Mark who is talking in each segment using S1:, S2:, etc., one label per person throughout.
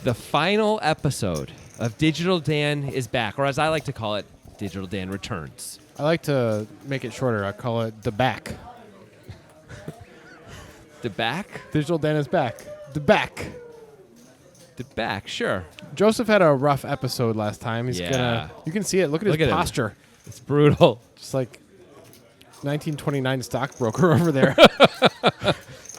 S1: The final episode of Digital Dan is back, or as I like to call it, Digital Dan returns.
S2: I like to make it shorter. I call it the back.
S1: The back?
S2: Digital Dan is back. The back.
S1: The back, sure.
S2: Joseph had a rough episode last time. He's
S1: Yeah.
S2: gonna. You can see it. Look at his
S1: him.
S2: posture.
S1: It's brutal.
S2: Just like 1929 stockbroker over there.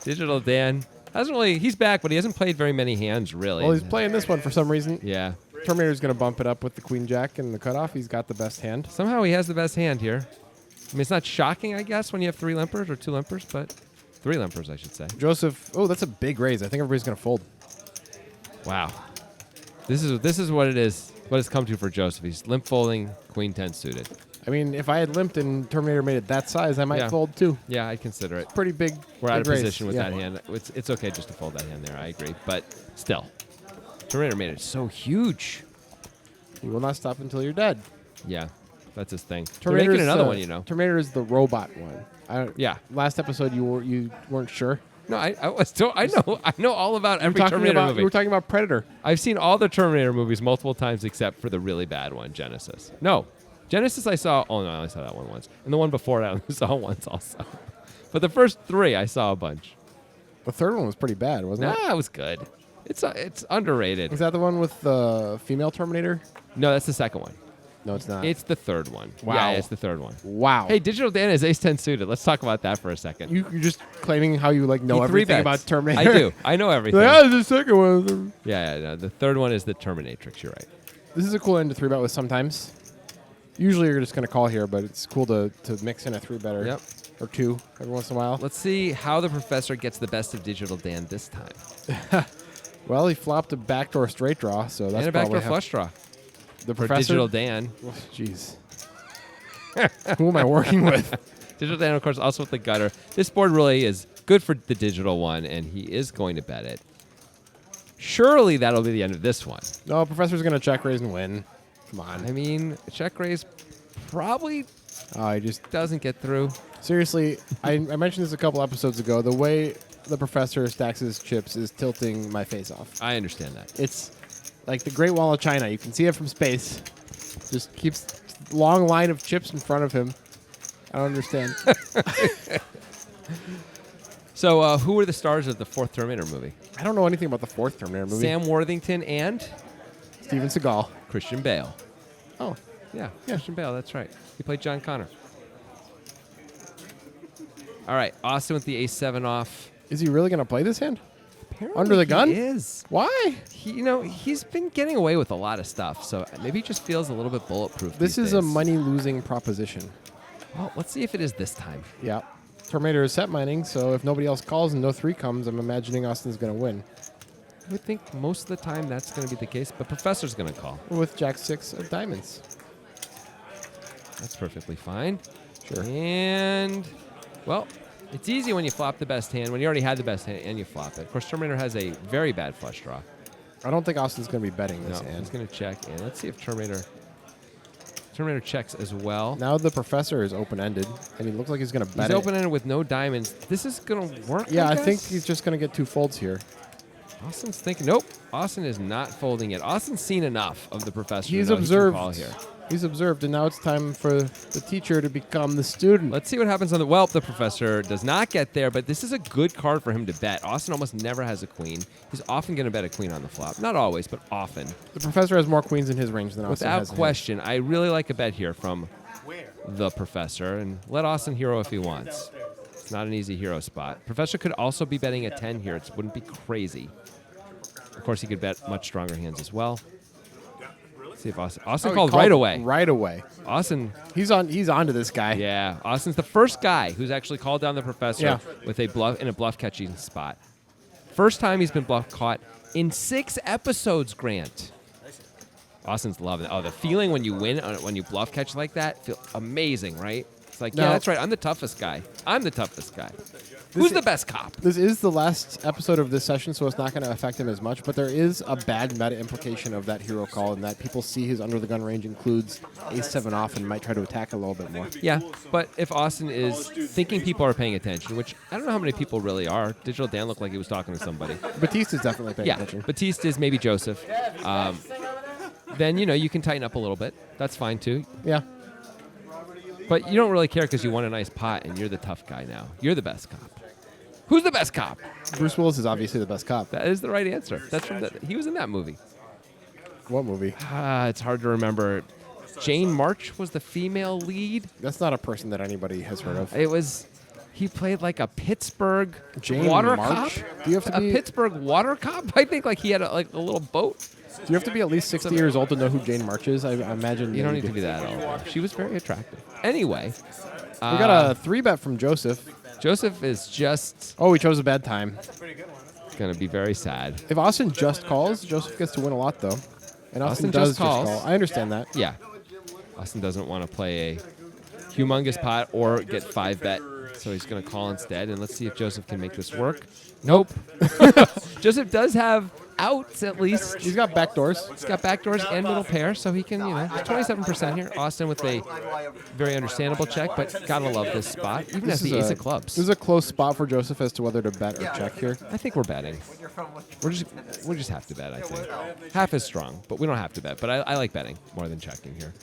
S1: Digital Dan hasn't really. He's back, but he hasn't played very many hands, really.
S2: Well, he's playing this one for some reason.
S1: Yeah.
S2: Terminator's gonna bump it up with the Queen Jack and the cutoff. He's got the best hand.
S1: Somehow he has the best hand here. I mean, it's not shocking, I guess, when you have 3 limpers or 2 limpers, but 3 limpers, I should say.
S2: Joseph. Oh, that's a big raise. I think everybody's gonna fold.
S1: Wow. This is what it is. What it's come to for Joseph. He's limp folding Queen 10 suited.
S2: I mean, if I had limped and Terminator made it that size, I might
S1: Yeah.
S2: fold too.
S1: Yeah, I'd consider it.
S2: Pretty big.
S1: We're out of
S2: big raise.
S1: position with
S2: Yeah.
S1: that hand. It's okay just to fold that hand there. I agree. But still, Terminator made it so huge.
S2: You will not stop until you're dead.
S1: Yeah, that's his thing. They're
S2: Terminator's
S1: making another one, you know.
S2: Terminator is the robot one.
S1: Yeah.
S2: Last episode, you weren't sure.
S1: No, I was still. I know all about every
S2: You
S1: Terminator
S2: were
S1: movie.
S2: talking about Predator.
S1: I've seen all the Terminator movies multiple times except for the really bad one, Genesis. No, Genesis I saw. Oh no, I only saw that one once, and the one before that I only saw once also. But the first 3 I saw a bunch.
S2: The third one was pretty bad, wasn't it?
S1: Nah, it was good. It's underrated.
S2: Is that the one with the female Terminator?
S1: No, that's the second one.
S2: No, it's not.
S1: It's the third one.
S2: Wow.
S1: Yeah, it's the third one.
S2: Wow.
S1: Hey, Digital Dan is Ace 10 suited. Let's talk about that for a second.
S2: You're just claiming how you know
S1: He
S2: everything
S1: 3-bets.
S2: about Terminator.
S1: I do. I know everything.
S2: Like, the second one.
S1: Yeah, no, the third one is the Terminatrix. You're right.
S2: This is a cool end to 3-bet with sometimes. Usually you're just going to call here, but it's cool to mix in a 3-better.
S1: Yep.
S2: Or 2 every once in a while.
S1: Let's see how the professor gets the best of Digital Dan this time.
S2: Well, he flopped a backdoor straight draw, so that's
S1: And a
S2: probably
S1: backdoor flush draw
S2: The
S1: for
S2: professor.
S1: Digital Dan.
S2: Jeez. Who am I working with?
S1: Digital Dan, of course, also with the gutter. This board really is good for the digital one, and he is going to bet it. Surely that'll be the end of this one.
S2: No, professor's going to check raise and win. Come on.
S1: I mean, check raise probably
S2: I just
S1: doesn't get through.
S2: seriously, I mentioned this a couple episodes ago. The way the professor stacks his chips is tilting my face off.
S1: I understand that.
S2: It's like the Great Wall of China. You can see it from space. Just keeps long line of chips in front of him. I don't understand.
S1: So, who were the stars of the 4th Terminator movie?
S2: I don't know anything about the 4th Terminator movie.
S1: Sam Worthington and
S2: Steven Seagal.
S1: Christian Bale.
S2: Oh,
S1: Yeah, Christian Bale, that's right. He played John Connor. All right, Austin with the ace-7 off.
S2: is he really going to play this hand?
S1: Apparently
S2: Under the gun?
S1: He is.
S2: Why?
S1: He's been getting away with a lot of stuff, so maybe he just feels a little bit bulletproof.
S2: This
S1: these
S2: is a
S1: days.
S2: money-losing proposition.
S1: Well, let's see if it is this time.
S2: Yeah. Terminator is set mining, so if nobody else calls and no 3 comes, I'm imagining Austin's going to win.
S1: I would think most of the time that's going to be the case, but Professor's going to call.
S2: With Jack 6 of diamonds.
S1: That's perfectly fine.
S2: Sure.
S1: And, well, it's easy when you flop the best hand, when you already had the best hand and you flop it. Of course, Terminator has a very bad flush draw.
S2: I don't think Austin's going to be betting this
S1: No,
S2: hand.
S1: he's going to check. And let's see if Terminator checks as well.
S2: Now the professor is open-ended, and he looks like he's going to bet
S1: He's
S2: it.
S1: open-ended with no diamonds. This is going to work,
S2: Yeah, I
S1: guess?
S2: think he's just going to get 2 folds here.
S1: Austin's thinking, nope. Austin is not folding it. Austin's seen enough of the professor.
S2: He's
S1: to know
S2: observed.
S1: He can call here.
S2: He's observed, and now it's time for the teacher to become the student.
S1: Let's see what happens on the... Well, the professor does not get there, but this is a good card for him to bet. Austin almost never has a queen. He's often going to bet a queen on the flop. Not always, but often.
S2: The professor has more queens in his range than Austin
S1: Without
S2: has in his.
S1: question, I really like a bet here from the professor, and let Austin hero if he wants. It's not an easy hero spot. Professor could also be betting a 10 here. It wouldn't be crazy. Of course, he could bet much stronger hands as well. See if Austin
S2: He
S1: called right away.
S2: Right away.
S1: Austin,
S2: He's on to this guy.
S1: yeah, Austin's the first guy who's actually called down the professor
S2: Yeah.
S1: with a bluff in a bluff catching spot. First time he's been bluff caught in 6 episodes, Grant. Austin's loving it. Oh, the feeling when you win, when you bluff catch like that, feel amazing, right? It's like, yeah,
S2: No.
S1: that's right. I'm the toughest guy. I'm the toughest guy. Who's the best cop?
S2: This is the last episode of this session, so it's not going to affect him as much, but there is a bad meta implication of that hero call in that people see his under-the-gun range includes ace-7 off and might try to attack a little bit more.
S1: Yeah, but if Austin is thinking people are paying attention, which I don't know how many people really are. Digital Dan looked like he was talking to somebody.
S2: Batista's definitely paying attention.
S1: Batiste is maybe Joseph. Then, you can tighten up a little bit. That's fine, too.
S2: Yeah.
S1: But you don't really care because you won a nice pot, and you're the tough guy now. You're the best cop. Who's the best cop?
S2: Bruce Willis is obviously the best cop.
S1: That is the right answer. That's from he was in that movie.
S2: What movie?
S1: It's hard to remember. Jane March was the female lead.
S2: That's not a person that anybody has heard of.
S1: He played like a Pittsburgh
S2: Jane
S1: water
S2: March?
S1: cop.
S2: Do you have to be
S1: a Pittsburgh water cop? I think like he had a little boat.
S2: Do you have to be at least 60 years old to know who Jane March is? I imagine
S1: you don't need to be that old. She was very attractive. Anyway,
S2: we got a 3-bet from Joseph.
S1: Joseph is just
S2: Oh, he chose a bad time.
S1: gonna be very sad.
S2: If Austin just calls, Joseph gets to win a lot, though. And Austin
S1: Austin
S2: does
S1: just calls.
S2: call. I understand that.
S1: Yeah, Austin doesn't want to play a humongous pot or get 5-bet, so he's gonna call instead. And let's see if Joseph can make this work. Nope. Joseph does have outs at least.
S2: He's got backdoors.
S1: He's got backdoors and middle pair, so he can, 27% here. Austin with a very understandable check, but gotta love this spot. Even as the ace of clubs.
S2: This is a close spot for Joseph as to whether to bet or check here.
S1: I think we're betting. We just have to bet, I think. Half is strong, but we don't have to bet. But I like betting more than checking here.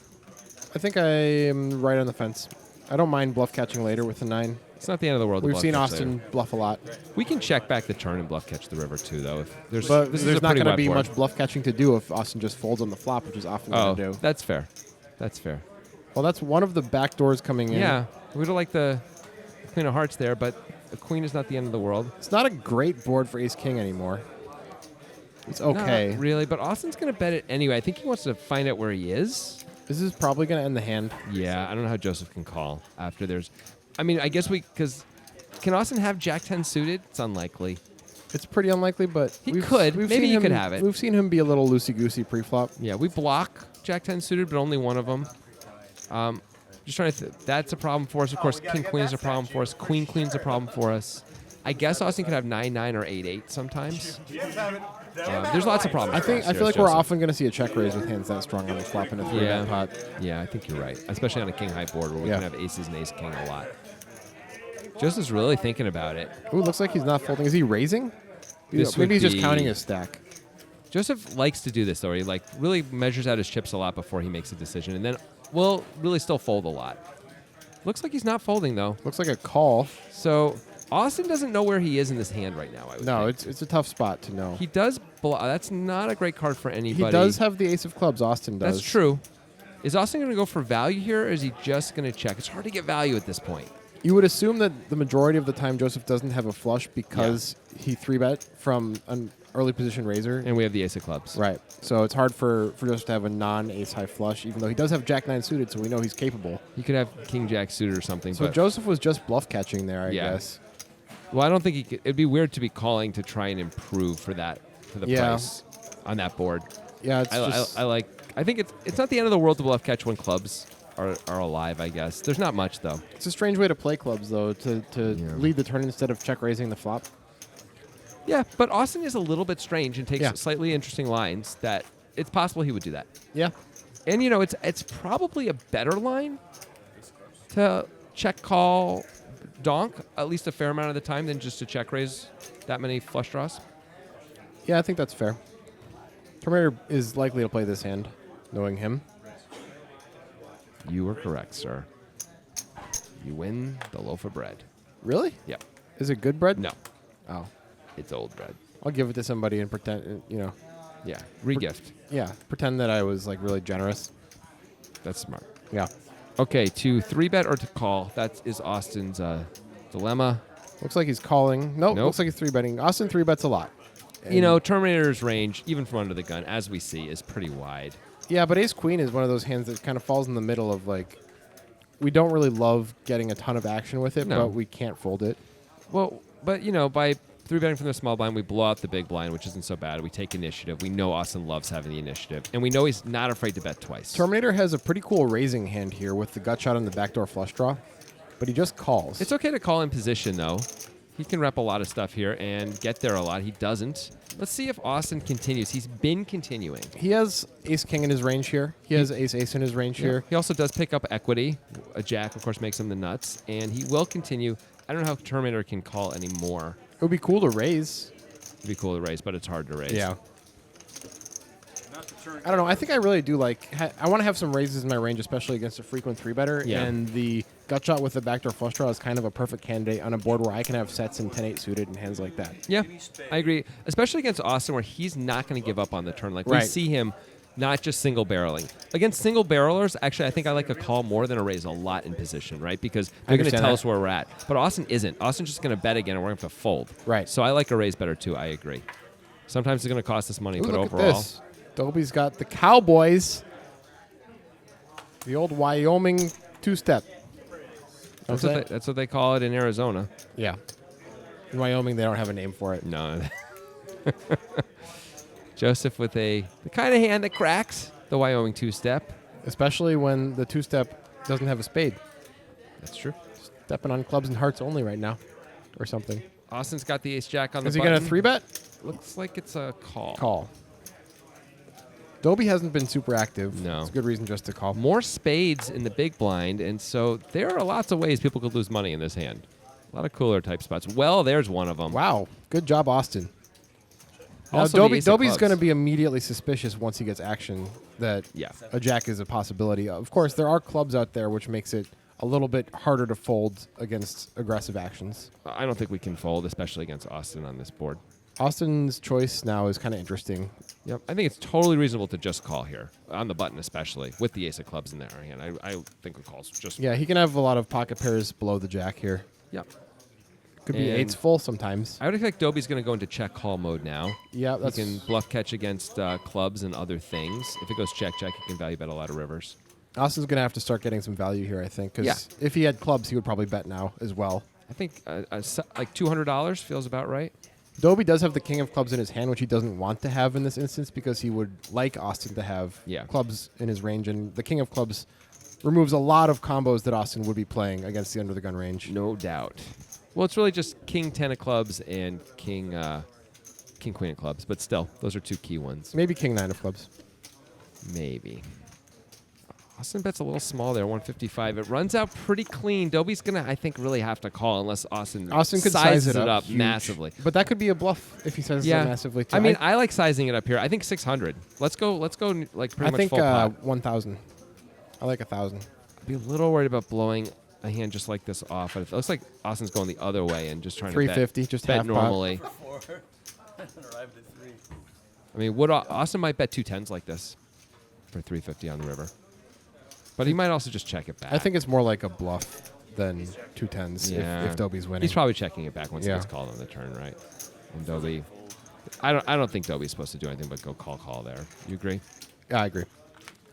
S2: I think I am right on the fence. I don't mind bluff catching later with the 9.
S1: It's not the end of the world. to
S2: We've
S1: bluff
S2: seen
S1: catch
S2: Austin
S1: later.
S2: bluff a lot.
S1: We can check back the turn and bluff catch the river too, though. This
S2: But
S1: is
S2: there's
S1: a
S2: not
S1: pretty
S2: going to
S1: wide
S2: be
S1: board.
S2: much bluff catching to do if Austin just folds on the flop, which is often going to do.
S1: That's fair. That's fair.
S2: Well, that's one of the back doors coming in.
S1: Yeah, we don't like the Queen of Hearts there, but a queen is not the end of the world.
S2: It's not a great board for Ace King anymore. It's okay.
S1: Not really, but Austin's going to bet it anyway. I think he wants to find out where he is.
S2: This is probably going to end the hand.
S1: Yeah, I don't know how Joseph can call after there's... I mean, I guess because... Can Austin have Jack-10 suited? It's unlikely.
S2: It's pretty unlikely, but
S1: He could. Maybe he could have it.
S2: We've seen him be a little loosey-goosey pre-flop.
S1: Yeah, we block Jack-10 suited, but only one of them. Just trying to... that's a problem for us. Of course, King-Queen is a problem for us. Queen-Queen's a problem for us. I guess Austin could have 9-9 or 8-8 sometimes. There's lots of problems.
S2: I feel like we're often going to see a check raise with hands that strong on the flop in a 3-bet pot.
S1: Yeah, I think you're right. Especially on a king-high board where we
S2: Yeah.
S1: can have aces and ace-king a lot. Joseph's really thinking about it.
S2: Ooh, looks like he's not folding. Is he raising?
S1: This
S2: Maybe
S1: would
S2: he's just
S1: be-
S2: counting his stack.
S1: Joseph likes to do this, though. He really measures out his chips a lot before he makes a decision, and then will really still fold a lot. Looks like he's not folding, though.
S2: Looks like a call.
S1: So Austin doesn't know where he is in this hand right now, I would
S2: No,
S1: think.
S2: it's a tough spot to know.
S1: He does... that's not a great card for anybody.
S2: He does have the ace of clubs, Austin does.
S1: That's true. Is Austin going to go for value here, or is he just going to check? It's hard to get value at this point.
S2: You would assume that the majority of the time Joseph doesn't have a flush because he 3-bet from an early position raiser.
S1: And we have the ace of clubs.
S2: Right. So it's hard for Joseph to have a non-ace high flush, even though he does have Jack-9 suited, so we know he's capable.
S1: He could have king-jack suited or something.
S2: So
S1: but
S2: Joseph was just bluff catching there, I
S1: Yeah.
S2: guess.
S1: Well, I don't think he could. It'd be weird to be calling to try and improve for the price on that board.
S2: Yeah, it's just...
S1: I think it's not the end of the world to bluff catch when clubs are alive, I guess. There's not much, though.
S2: It's a strange way to play clubs, though, to lead the turn instead of check raising the flop.
S1: Yeah, but Austin is a little bit strange and takes
S2: Yeah.
S1: slightly interesting lines that it's possible he would do that.
S2: Yeah.
S1: And, it's probably a better line to check call donk at least a fair amount of the time than just to check raise that many flush draws.
S2: Yeah, I think that's fair. Terminator is likely to play this hand, knowing him.
S1: You were correct, sir. You win the loaf of bread.
S2: Really?
S1: Yep.
S2: Is it good bread?
S1: No,
S2: Oh.
S1: it's old bread.
S2: I'll give it to somebody and pretend,
S1: Yeah, regift.
S2: yeah, pretend that I was, really generous.
S1: That's smart.
S2: Yeah.
S1: Okay, to 3-bet or to call. That is Austin's dilemma.
S2: Looks like he's calling. Nope.
S1: Nope.
S2: Looks like he's 3-betting. Austin 3-bets a lot.
S1: Terminator's range, even from under the gun, as we see, is pretty wide.
S2: Yeah, but Ace-Queen is one of those hands that kind of falls in the middle of, we don't really love getting a ton of action with it,
S1: No.
S2: but we can't fold it.
S1: Well, but, by 3-betting from the small blind, we blow out the big blind, which isn't so bad. We take initiative. We know Austin loves having the initiative. And we know he's not afraid to bet twice.
S2: Terminator has a pretty cool raising hand here with the gut shot and the backdoor flush draw, but he just calls.
S1: It's okay to call in position, though. He can rep a lot of stuff here and get there a lot. He doesn't. Let's see if Austin continues. He's been continuing.
S2: He has ace-king in his range here. He has ace-ace in his range here.
S1: He also does pick up equity. A jack, of course, makes him the nuts. And he will continue. I don't know how Terminator can call anymore.
S2: It would be cool to raise.
S1: It'd be cool to raise, but it's hard to raise.
S2: Yeah. I don't know. I think I really do like. I want to have some raises in my range, especially against a frequent 3-better.
S1: Yeah.
S2: And the gut shot with the backdoor flush draw is kind of a perfect candidate on a board where I can have sets in 10-8 suited and hands like that.
S1: Yeah, I agree. Especially against Austin, where he's not going to give up on the turn. Like we
S2: Right.
S1: see him not just single barreling. Against single barrelers, actually, I think I like a call more than a raise a lot in position, right? Because they're going to
S2: understand
S1: tell
S2: that.
S1: us where we're at. But Austin isn't. Austin's just going to bet again, and we're going to have to fold.
S2: Right.
S1: So I like a raise better too. I agree. Sometimes it's going to cost us money,
S2: Ooh,
S1: but
S2: look
S1: overall,
S2: at this. Dobie's got the Cowboys. The old Wyoming two-step.
S1: that's what they call it in Arizona.
S2: Yeah. In Wyoming, they don't have a name for it.
S1: No. Joseph with the kind of hand that cracks the Wyoming two-step.
S2: Especially when the two-step doesn't have a spade.
S1: That's true.
S2: Stepping on clubs and hearts only right now. Or something.
S1: Austin's got the ace-jack on the
S2: Is he
S1: button.
S2: going to 3-bet?
S1: Looks like it's a call.
S2: Call. Dobie hasn't been super active.
S1: No.
S2: It's a good reason just to call.
S1: More spades in the big blind, and so there are lots of ways people could lose money in this hand. A lot of cooler type spots. Well, there's one of them.
S2: Wow. Good job, Austin. Now,
S1: Also the ace of
S2: Dobie's
S1: clubs.
S2: going to be immediately suspicious once he gets action that
S1: Yeah.
S2: a jack is a possibility. Of course, there are clubs out there, which makes it a little bit harder to fold against aggressive actions.
S1: I don't think we can fold, especially against Austin on this board.
S2: Austin's choice now is kind of interesting.
S1: Yep. I think it's totally reasonable to just call here, on the button especially, with the ace of clubs in there. And I think a call's just...
S2: Yeah, he can have a lot of pocket pairs below the jack here.
S1: Yep.
S2: Could be
S1: And
S2: eights full sometimes.
S1: I would expect Dobie's going to go into check call mode now.
S2: Yeah,
S1: He
S2: that's
S1: can bluff catch against clubs and other things. If it goes check-check, he can value bet a lot of rivers.
S2: Austin's going to have to start getting some value here, I think, because
S1: Yeah.
S2: if he had clubs, he would probably bet now as well.
S1: I think like $200 feels about right.
S2: Dobie does have the king of clubs in his hand, which he doesn't want to have in this instance because he would like Austin to have
S1: Yeah.
S2: clubs in his range, and the king of clubs removes a lot of combos that Austin would be playing against the under the gun range.
S1: No doubt. Well, it's really just king 10 of clubs and king queen of clubs, but still, those are two key ones.
S2: Maybe king 9 of clubs.
S1: Maybe. Austin bets a little small there, 155. It runs out pretty clean. Dobie's going to, I think, really have to call unless Austin
S2: Could
S1: sizes
S2: size it up, huge.
S1: massively.
S2: But that could be a bluff if he sizes it up massively too.
S1: I mean, I like sizing it up here. I think 600. Let's go like pretty
S2: I
S1: much
S2: think
S1: full pot.
S2: 1,000. I like 1,000.
S1: I'd be a little worried about blowing a hand just like this off. It looks like Austin's going the other way and just trying to
S2: 350, just
S1: bet
S2: half pot.
S1: normally.
S3: Arrived at 3.
S1: I mean, Austin might bet 2 10s like this for 350 on the river. But he might also just check it back.
S2: I think it's more like a bluff than 2 10s
S1: Yeah.
S2: if Dobie's winning.
S1: He's probably checking it back once
S2: Yeah.
S1: he gets called on the turn, right? And Dobie, I don't think Dobie's supposed to do anything but go call there. You agree?
S2: Yeah, I agree.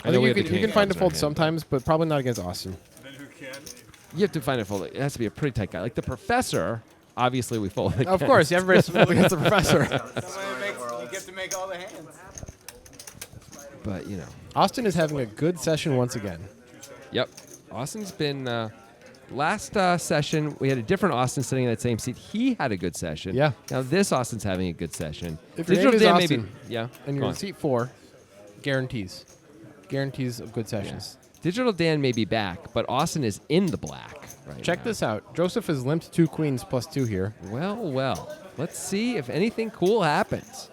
S1: I
S2: I
S1: know
S2: think
S1: we
S2: you
S1: had the
S2: can,
S1: king
S2: you can
S1: of
S2: find a
S1: clubs in our
S2: fold
S1: hand,
S2: sometimes, but probably not against Austin.
S3: Then who can?
S1: You have to find a fold. It has to be a pretty tight guy. Like the professor, obviously we fold.
S2: Of course, everybody's folding against the professor.
S3: You get to make all the hands.
S1: But, you know.
S2: Austin is having a good session once again.
S1: Yep. Austin's been... last session, we had a different Austin sitting in that same seat. He had a good session.
S2: Yeah.
S1: Now this Austin's having a good session.
S2: If your name is
S1: Dan
S2: Austin
S1: yeah.
S2: and
S1: go
S2: you're
S1: on.
S2: in seat 4, guarantees. Guarantees of good sessions.
S1: Digital Dan may be back, but Austin is in the black right
S2: Check
S1: now.
S2: this out. Joseph has limped 2 queens plus 2 here.
S1: Well. Let's see if anything cool happens.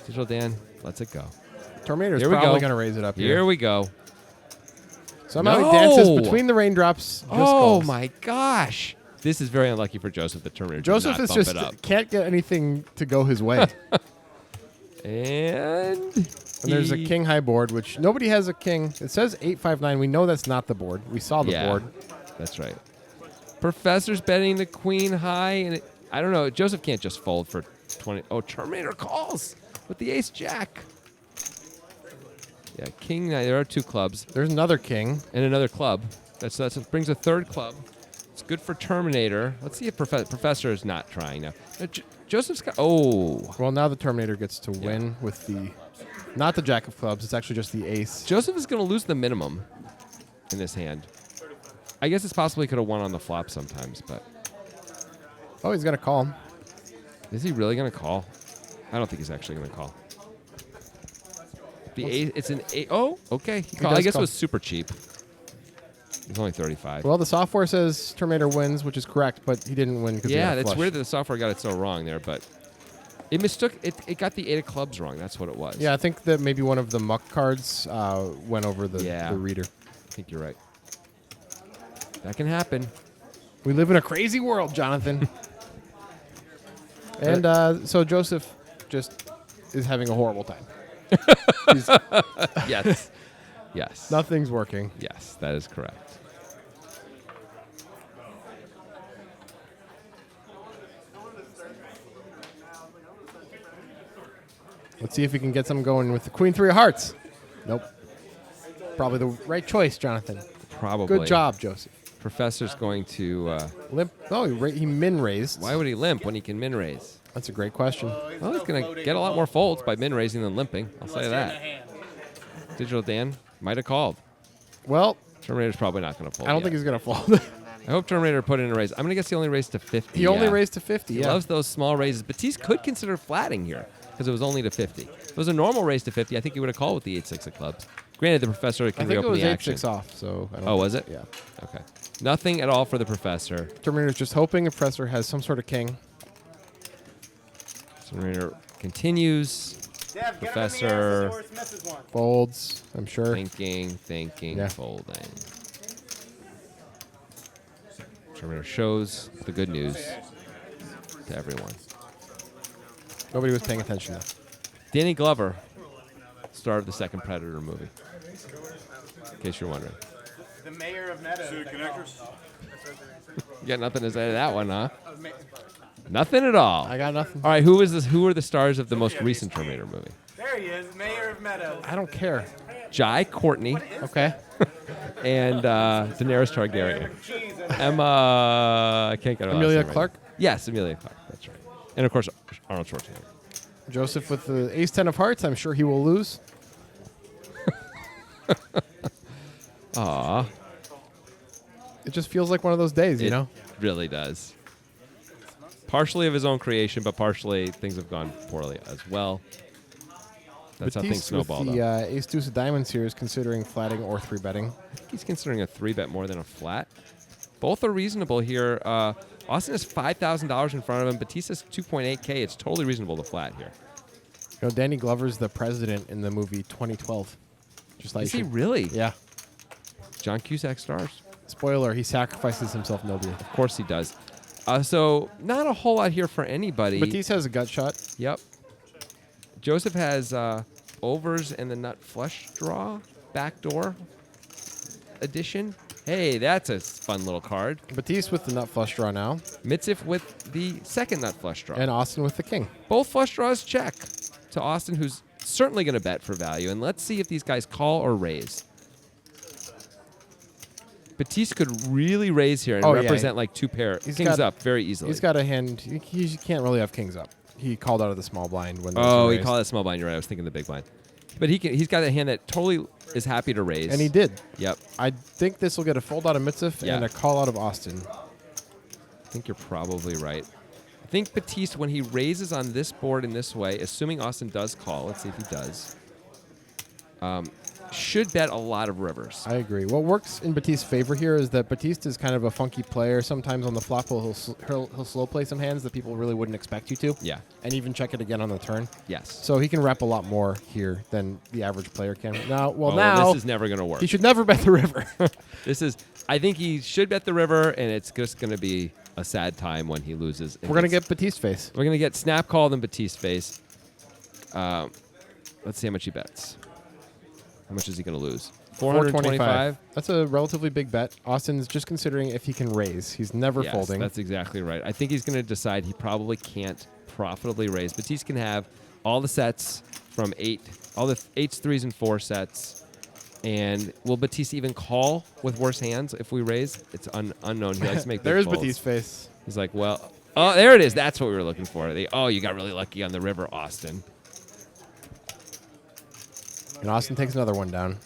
S1: Digital Dan lets it go.
S2: Terminator's
S1: Here we
S2: probably
S1: go.
S2: going to raise it up
S1: Here
S2: here.
S1: we go.
S2: Somehow
S1: No!
S2: he dances between the raindrops. Just
S1: Oh
S2: calls.
S1: my gosh. This is very unlucky for Joseph. The Terminator
S2: Joseph
S1: did
S2: is
S1: not bump
S2: just
S1: it up.
S2: can't get anything to go his way.
S1: And
S2: And there's a king high board, which nobody has a king. It says 859. We know that's not the board. We saw the board.
S1: That's right. Professor's betting the queen high, and I don't know. Joseph can't just fold for 20. Oh, Terminator calls with the ace jack. Yeah, king nine. There are 2 clubs
S2: There's another king.
S1: and another club. That brings a 3rd club. It's good for Terminator. Let's see if Professor is not trying now. Joseph's got. Oh,
S2: Well, now the Terminator gets to win with the, not the jack of clubs. It's actually just the ace.
S1: Joseph is going to lose the minimum in this hand. I guess it's possible he could have won on the flop sometimes, but
S2: Oh, he's going to call him.
S1: Is he really going to call? I don't think he's actually going to call. The ace, it's an eight. Oh, okay. He called. I
S2: does
S1: guess
S2: call.
S1: it was super cheap. It's only 35.
S2: Well, the software says Terminator wins, which is correct, but he didn't win because
S1: Yeah, that's weird that the software got it so wrong there, but it mistook it. It got the 8 of clubs wrong. That's what it was.
S2: Yeah, I think that maybe one of the muck cards went over the reader.
S1: I think you're right. That can happen.
S2: We live in a crazy world, Jonathan. And so Joseph just is having a horrible time.
S1: Yes. Yes.
S2: Nothing's working.
S1: Yes, that is correct.
S2: Let's see if we can get something going with the Queen 3 of Hearts. Nope. Probably the right choice, Jonathan.
S1: Probably.
S2: Good job, Joseph.
S1: Professor's going to.
S2: Limp. Oh, he min raised.
S1: Why would he limp when he can min raise?
S2: That's a great question.
S1: Well, he's going to get a lot more folds by min raising than limping. I'll say that. Digital Dan might have called.
S2: Well,
S1: Terminator's probably not going to fold.
S2: I don't
S1: yet.
S2: think he's going to fold.
S1: I hope Terminator put in a raise. I'm going to guess he only raised to 50.
S2: He only
S1: yeah.
S2: raised to 50.
S1: He
S2: Yeah.
S1: loves those small raises. Batiste could consider flatting here because it was only to 50. If it was a normal raise to 50, I think he would have called with the 8-6 of clubs. Granted, the professor
S2: I
S1: can
S2: think it
S1: reopen
S2: was
S1: the action.
S2: 8-6 off. So. I don't
S1: Oh, was it?
S2: Yeah.
S1: Okay. Nothing at all for the professor.
S2: Terminator's just hoping the professor has some sort of king.
S1: Terminator continues.
S3: Dev, get
S1: Professor.
S3: him in the ass, Horace misses one.
S2: Folds, I'm sure.
S1: Thinking,
S2: Yeah.
S1: folding. Terminator shows the good news to everyone.
S2: Nobody was paying attention though.
S1: Danny Glover, star of the second Predator movie. In case you're wondering.
S3: The mayor of Meadows.
S1: You got nothing to say to that one, huh? Nothing at all.
S2: I got nothing.
S1: All right, who is this? Who are the stars of the most recent Terminator movie?
S3: There he is, mayor of Meadows.
S2: I don't care.
S1: Jai Courtney
S2: Okay.
S1: and Daenerys Targaryen. Emma, I can't get her last
S2: Emilia
S1: name right.
S2: Clarke?
S1: Yes, Emilia Clarke. That's right. And of course, Arnold Schwarzenegger.
S2: Joseph with the ace-10 of hearts. I'm sure he will lose.
S1: Aw,
S2: It just feels like one of those days, you
S1: it
S2: know?
S1: really does. Partially of his own creation, but partially things have gone poorly as well. That's how things
S2: Batiste
S1: snowballed
S2: with
S1: up.
S2: the ace-deuce of diamonds here is considering flatting or 3-betting.
S1: He's considering a 3-bet more than a flat. Both are reasonable here. Austin has $5,000 in front of him. Batista's 2.8K. It's totally reasonable to flat here.
S2: You know, Danny Glover's the president in the movie 2012. Just like
S1: Is he really?
S2: Yeah.
S1: John Cusack stars.
S2: Spoiler, he sacrifices himself nobly.
S1: Of course he does. So not a whole lot here for anybody.
S2: Batiste has a gut shot.
S1: Yep. Joseph has overs and the nut flush draw backdoor edition. Hey, that's a fun little card.
S2: Batiste with the nut flush draw now.
S1: Mitzif with the second nut flush draw.
S2: And Austin with the king.
S1: Both flush draws check to Austin, who's certainly going to bet for value. And let's see if these guys call or raise. Batiste could really raise here and
S2: Oh, yeah.
S1: represent like two pair
S2: He's
S1: kings
S2: got-
S1: up very easily.
S2: He's got a hand. He can't really have kings up. He called out of the small blind when.
S1: Oh, he
S2: raised.
S1: called it small blind. You're right. I was thinking the big blind. But he's got a hand that totally is happy to raise.
S2: And he did.
S1: Yep.
S2: I think this will get a fold out of Mitzif
S1: Yeah.
S2: and a call out of Austin.
S1: I think you're probably right. I think Batiste, when he raises on this board in this way, assuming Austin does call, let's see if he does, should bet a lot of rivers.
S2: I agree. What works in Batiste's favor here is that Batiste is kind of a funky player. Sometimes on the flop, he'll slow play some hands that people really wouldn't expect you to.
S1: Yeah.
S2: And even check it again on the turn.
S1: Yes.
S2: So he can rep a lot more here than the average player can. Now,
S1: Oh,
S2: now
S1: this is never going to work.
S2: he should never bet the river.
S1: I think he should bet the river, and it's just going to be a sad time when he loses.
S2: We're going to get Batiste face.
S1: We're going to get snap call then Batiste face. Let's see how much he bets. How much is he going to lose? 425.
S2: That's a relatively big bet. Austin's just considering if he can raise. He's never
S1: Yes,
S2: folding.
S1: that's exactly right. I think he's going to decide he probably can't profitably raise. Batiste can have all the sets from 8, all the 8s, 3s, and 4 sets. And will Batiste even call with worse hands if we raise? It's unknown. He likes to make big
S2: There's
S1: folds.
S2: Batiste's face.
S1: He's like, well, oh, there it is. That's what we were looking for. You got really lucky on the river, Austin.
S2: And Austin takes another one down.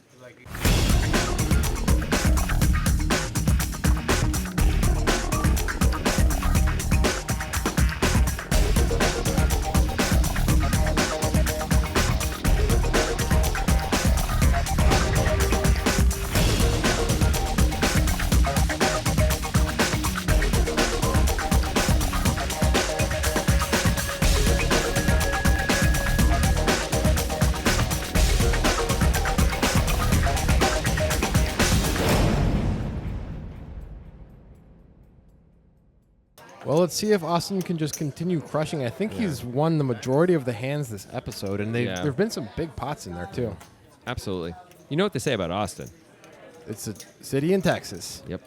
S2: let's see if Austin can just continue crushing. I think he's won the majority of the hands this episode, and there have been some big pots in there, too.
S1: Absolutely. You know what they say about Austin?
S2: It's a city in Texas.
S1: Yep.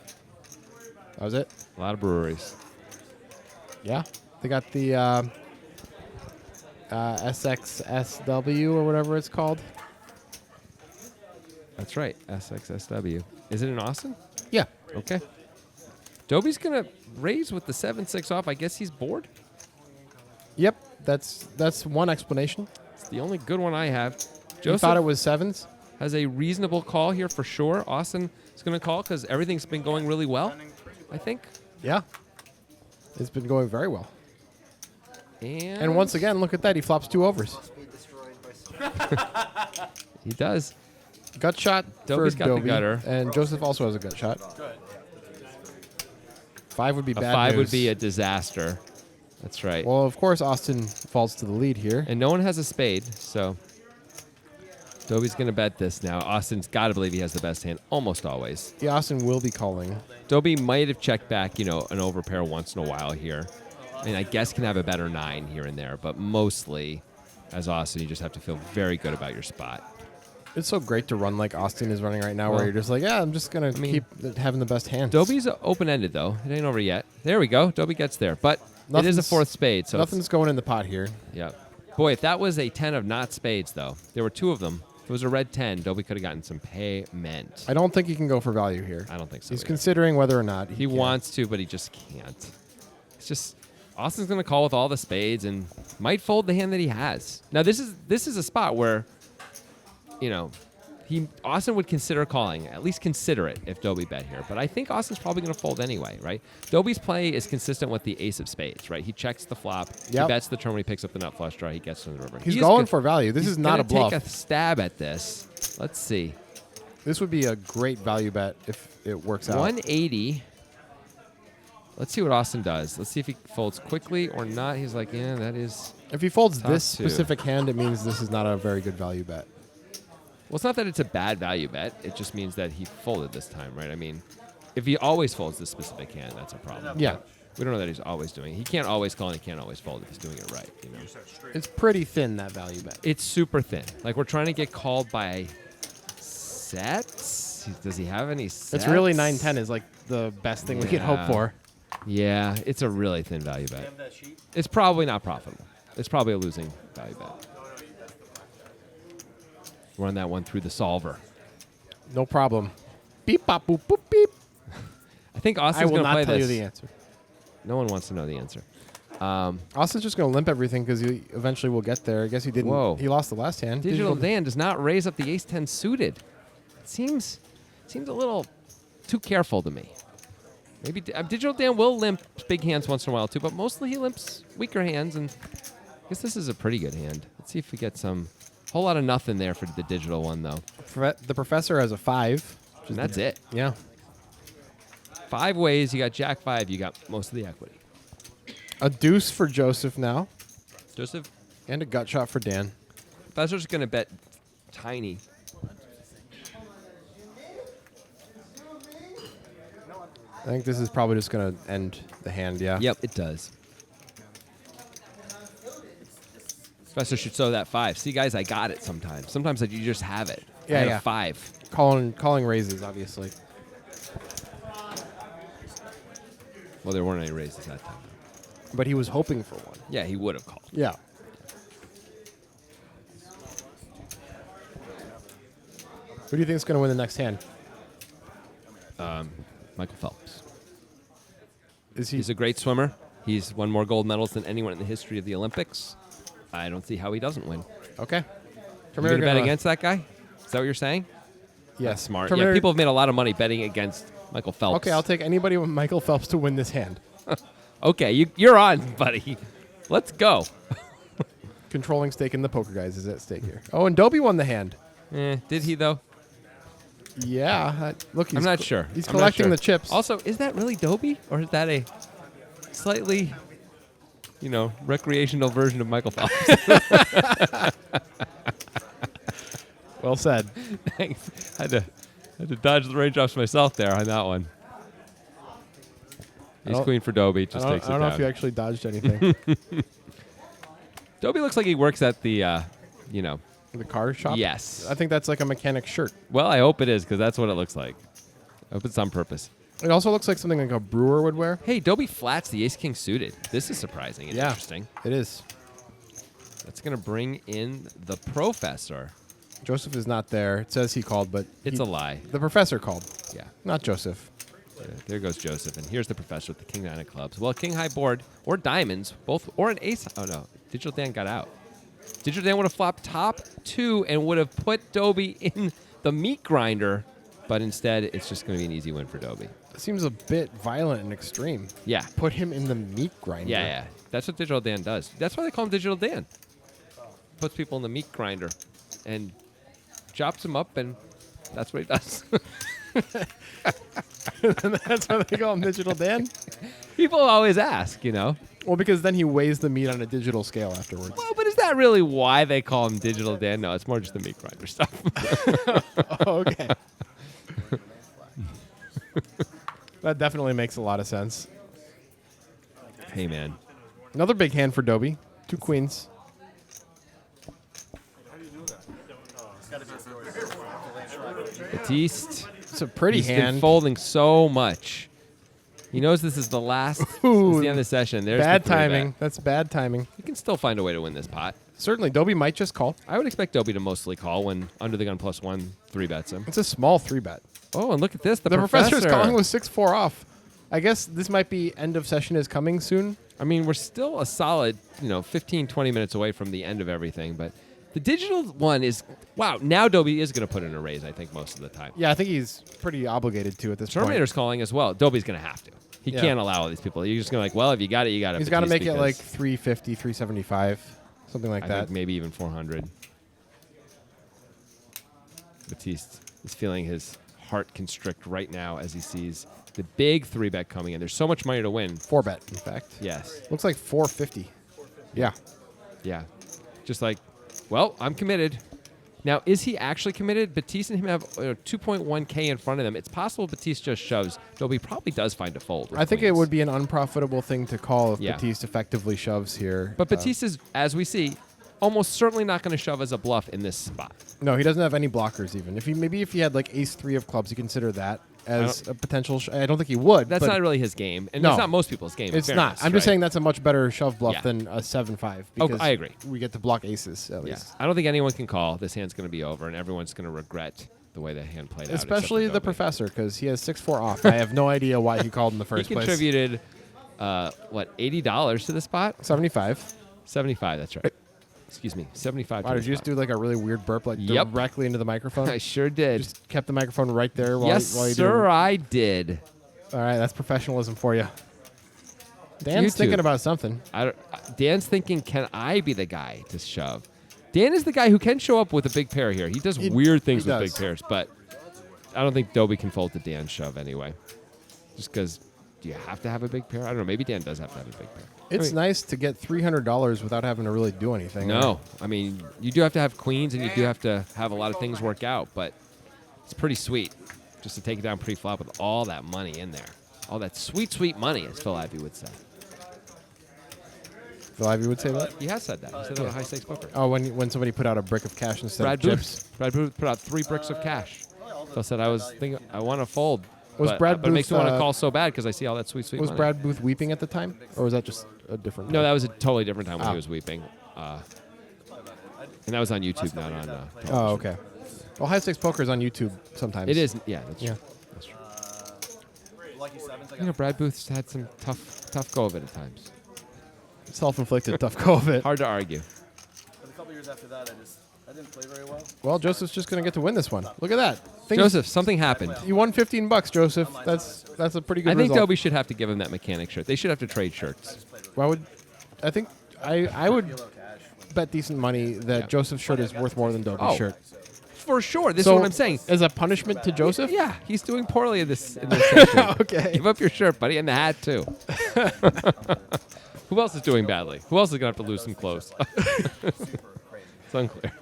S2: That was it?
S1: A lot of breweries.
S2: Yeah. They got the SXSW or whatever it's called.
S1: That's right. SXSW. Is it in Austin?
S2: Yeah.
S1: Okay. Dobie's going to raise with the 7-6 off. I guess he's bored.
S2: Yep. That's one explanation.
S1: It's the only good one I have.
S2: You
S1: Joseph
S2: thought it was sevens?
S1: has a reasonable call here for sure. Austin is going to call because everything's been going really well, I think.
S2: Yeah. It's been going very well.
S1: And
S2: once again, look at that. He flops 2 overs.
S1: he does.
S2: Gut shot
S1: Dobie's
S2: for
S1: got the
S2: Dobie,
S1: gutter.
S2: and Joseph also has a gut shot.
S3: Good.
S2: 5 would be
S1: A
S2: bad
S1: 5
S2: news.
S1: would be a disaster. That's right.
S2: Well, of course, Austin falls to the lead here.
S1: And no one has a spade, so Dobie's going to bet this now. Austin's got to believe he has the best hand almost always.
S2: Yeah, Austin will be calling.
S1: Dobie might have checked back, an overpair once in a while here. And I guess can have a better 9 here and there, but mostly, as Austin, you just have to feel very good about your spot.
S2: It's so great to run like Austin is running right now,
S1: Well,
S2: where you're just like, I'm just going to keep having the best hands.
S1: Dobie's open-ended, though. It ain't over yet. There we go. Dobie gets there. But it is a 4th spade. So
S2: nothing's going in the pot here.
S1: Yeah. Boy, if that was a 10 of not spades, though, there were 2 of them. If it was a red 10, Dobie could have gotten some payment.
S2: I don't think he can go for value here.
S1: I don't think so.
S2: He's
S1: either.
S2: considering whether or not
S1: He
S2: can.
S1: wants to, but he just can't. It's just Austin's going to call with all the spades and might fold the hand that he has. Now, this is a spot where, Austin would consider calling, at least consider it if Dobie bet here. But I think Austin's probably going to fold anyway, right? Dobie's play is consistent with the ace of spades, right? He checks the flop. He
S2: Yep.
S1: bets the turn when he picks up the nut flush draw. He gets to the river.
S2: He's
S1: He
S2: going
S1: good.
S2: for value. This
S1: He's
S2: is not a
S1: gonna
S2: bluff.
S1: Take a stab at this. Let's see.
S2: This would be a great value bet if it works out.
S1: 180. Let's see what Austin does. Let's see if he folds quickly or not. He's like, yeah, that is.
S2: If he folds
S1: Top
S2: this
S1: 2.
S2: specific hand, it means this is not a very good value bet.
S1: Well, it's not that it's a bad value bet. It just means that he folded this time, right? I mean, if he always folds this specific hand, that's a problem.
S2: Yeah.
S1: We don't know that he's always doing it. He can't always call and he can't always fold if he's doing it right.
S2: It's pretty thin, that value bet.
S1: It's super thin. Like, we're trying to get called by sets. Does he have any sets?
S2: It's really 9-10 is like the best thing we could hope
S1: Yeah.
S2: for.
S1: Yeah, it's a really thin value bet.
S3: Have that sheet?
S1: It's probably not profitable. It's probably a losing value bet. Run that one through the solver.
S2: No problem. Beep, bop, boop, boop, beep.
S1: I think
S2: I
S1: Austin's
S2: will
S1: going to play
S2: not tell
S1: this.
S2: you the answer.
S1: No one wants to know the answer.
S2: Austin's just going to limp everything because he eventually will get there. I guess he didn't.
S1: Whoa.
S2: He lost the last hand.
S1: Digital Dan does not raise up the ace-10 suited. It seems a little too careful to me. Maybe Digital Dan will limp big hands once in a while too, but mostly he limps weaker hands, and I guess this is a pretty good hand. Let's see if we get some. Whole lot of nothing there for the digital one, though.
S2: The professor has a 5.
S1: And that's it.
S2: Yeah.
S1: 5 ways. You got Jack 5. You got most of the equity.
S2: A deuce for Joseph now,
S1: Joseph,
S2: and a gut shot for Dan.
S1: Professor's going to bet tiny.
S2: I think this is probably just going to end the hand, yeah.
S1: Yep, it does. Professor should show that 5. See, guys, I got it sometimes. Sometimes you just have it.
S2: Yeah,
S1: I had
S2: yeah.
S1: a 5.
S2: Calling raises, obviously.
S1: Well, there weren't any raises that time.
S2: But he was hoping for one.
S1: Yeah, he would have called.
S2: Yeah. Who do you think is going to win the next hand?
S1: Michael Phelps.
S2: Is he?
S1: He's a great swimmer. He's won more gold medals than anyone in the history of the Olympics. I don't see how he doesn't win.
S2: Okay.
S1: You're going to bet against that guy? Is that what you're saying?
S2: Yeah.
S1: That's smart.
S2: Terminator-
S1: Yeah, people have made a lot of money betting against Michael Phelps.
S2: Okay, I'll take anybody with Michael Phelps to win this hand.
S1: Okay, you're on, buddy. Let's go.
S2: Controlling stake in the poker guys is at stake here. Oh, and Dobie won the hand.
S1: Did he, though?
S2: Yeah. Look, he's
S1: I'm not sure.
S2: He's
S1: I'm not
S2: collecting
S1: sure.
S2: the chips.
S1: Also, is that really Dobie? Or is that a slightly, recreational version of Michael Phelps?
S2: Well said.
S1: Thanks. Had to dodge the raindrops myself there on that one. He's queen for Dobie. Just takes it
S2: I don't know if you
S1: down.
S2: actually dodged anything.
S1: Dobie looks like he works at the,
S2: The car shop?
S1: yes.
S2: I think that's like a mechanic's shirt.
S1: Well, I hope it is because that's what it looks like. I hope it's on purpose.
S2: It also looks like something like a brewer would wear.
S1: Hey, Dobie flats the ace king suited. This is surprising and
S2: Yeah.
S1: interesting.
S2: It is.
S1: That's going to bring in the professor.
S2: Joseph is not there. It says he called, but
S1: It's a lie.
S2: the professor called,
S1: Yeah.
S2: not Joseph.
S1: There goes Joseph. And here's the professor with the king nine of clubs. Well, king high board or diamonds, both, or an ace. Oh, no. Digital Dan got out. Digital Dan would have flopped top two and would have put Dobie in the meat grinder. But instead, it's just going to be an easy win for Dobie.
S2: It seems a bit violent and extreme.
S1: Yeah.
S2: Put him in the meat grinder.
S1: Yeah. That's what Digital Dan does. That's why they call him Digital Dan. Puts people in the meat grinder and chops them up, and that's what he does.
S2: That's why they call him Digital Dan?
S1: People always ask,
S2: Well, because then he weighs the meat on a digital scale afterwards.
S1: Well, but is that really why they call him Digital Dan? No, it's more just the meat grinder stuff.
S2: Oh, okay. That definitely makes a lot of sense.
S1: Hey, man.
S2: Another big hand for Dobie. 2 queens.
S1: Batiste.
S2: It's a pretty
S1: He's been
S2: hand.
S1: folding so much. He knows this is the last. This is the end of the session. There's
S2: Bad
S1: the three
S2: timing.
S1: bet.
S2: That's bad timing.
S1: You can still find a way to win this pot.
S2: Certainly, Dobie might just call.
S1: I would expect Dobie to mostly call when under the gun +1 3-bets him.
S2: It's a small 3-bet.
S1: Oh, and look at this. The
S2: professor's calling with 6-4 off. I guess this might be end of session is coming soon.
S1: I mean, we're still a solid, 15, 20 minutes away from the end of everything, but the digital one is, wow, now Dobie is going to put in a raise, I think, most of the time.
S2: Yeah, I think he's pretty obligated to at this point.
S1: Terminator's calling as well. Dobie's going to have to. He
S2: Yeah.
S1: can't allow all these people. You're just going to well, if you got it, you got it.
S2: He's got to
S1: Batiste,
S2: make it like
S1: because
S2: 350, 375, something like
S1: I
S2: that.
S1: think maybe even 400. Batiste is feeling his heart constrict right now as he sees the big 3-bet coming in. There's so much money to win.
S2: 4-bet, in fact.
S1: Yes.
S2: Looks like 450. Yeah.
S1: Yeah. Just like, well, I'm committed. Now, is he actually committed? Batiste and him have 2.1K in front of them. It's possible Batiste just shoves. Dobie probably does find a fold. with
S2: I think it
S1: queens.
S2: would be an unprofitable thing to call if
S1: Yeah.
S2: Batiste effectively shoves here.
S1: But Batiste is, as we see, almost certainly not going to shove as a bluff in this spot.
S2: No, he doesn't have any blockers even. If he had like ace-3 of clubs, you consider that as a potential. I don't think he would.
S1: That's
S2: but
S1: not really his game, and
S2: No.
S1: it's not most people's game. in
S2: It's not.
S1: fairness,
S2: I'm just
S1: right?
S2: saying that's a much better shove bluff
S1: Yeah.
S2: than a 7-5.
S1: Oh,
S2: Because
S1: I agree.
S2: We get to block aces at
S1: Yeah.
S2: least.
S1: I don't think anyone can call. This hand's going to be over, and everyone's going to regret the way the hand played out.
S2: Especially
S1: except
S2: the
S1: for Dobie.
S2: professor, because he has 6-4 off. I have no idea why he called in the first
S1: He
S2: place.
S1: contributed, $80 to the spot?
S2: 75.
S1: 75, that's right. Excuse me, 75
S2: Wow,
S1: to
S2: did
S1: the
S2: you just
S1: spot.
S2: do like a really weird burp, like
S1: Yep.
S2: directly into the microphone?
S1: I sure did.
S2: Just kept the microphone right there while,
S1: Yes,
S2: while you
S1: sir,
S2: did
S1: I did.
S2: it. All right, that's professionalism for you. Dan's
S1: YouTube.
S2: thinking about something.
S1: Dan's thinking, can I be the guy to shove? Dan is the guy who can show up with a big pair here. He does weird things
S2: he
S1: with
S2: does.
S1: big pairs, but I don't think Dobie can fold to Dan's shove anyway. Just because, do you have to have a big pair? I don't know. Maybe Dan does have to have a big pair.
S2: It's
S1: I mean,
S2: nice to get $300 without having to really do anything.
S1: No, I mean, you do have to have queens and you do have to have a lot of things work out, but it's pretty sweet just to take it down pre-flop with all that money in there. All that sweet, sweet money, as Phil Ivey would say.
S2: Phil Ivey would say that?
S1: He has said that. He said that on high stakes poker.
S2: Oh, when somebody put out a brick of cash instead
S1: Brad
S2: of chips.
S1: Booth. Brad Booth put out 3 bricks of cash. Phil said, I was thinking, I want to fold.
S2: Was
S1: but,
S2: Brad
S1: but it makes me
S2: Booth,
S1: want to call so bad because I see all that sweet, sweet
S2: Was
S1: money.
S2: Brad Booth weeping at the time? Or was that just a different
S1: No,
S2: time?
S1: that was a totally different time when
S2: Ah.
S1: he was weeping. And that was on YouTube, not on television.
S2: Oh, okay. Well, high stakes poker is on YouTube sometimes.
S1: It is, yeah, that's
S2: Yeah.
S1: true. That's true. Brad Booth's had some tough go of it at times.
S2: Self-inflicted tough go of it.
S1: Hard to argue.
S4: But a couple years after that, I didn't play very well.
S2: Well, Joseph's just going to get to win this one. Look at that.
S1: Joseph, something happened.
S2: You won $15, Joseph. That's a pretty good
S1: I think
S2: result.
S1: Dobie should have to give him that mechanic shirt. They should have to trade shirts.
S2: Why would I think I would bet decent money that
S1: Yeah.
S2: Joseph's shirt is worth more than Dobie's
S1: Oh.
S2: shirt.
S1: For sure. This
S2: So,
S1: is what I'm saying.
S2: As a punishment to Joseph?
S1: Yeah, he's doing poorly in this session.
S2: Okay.
S1: Give up your shirt, buddy, and the hat, too. Who else is doing badly? Who else is going to have to lose some clothes? It's unclear.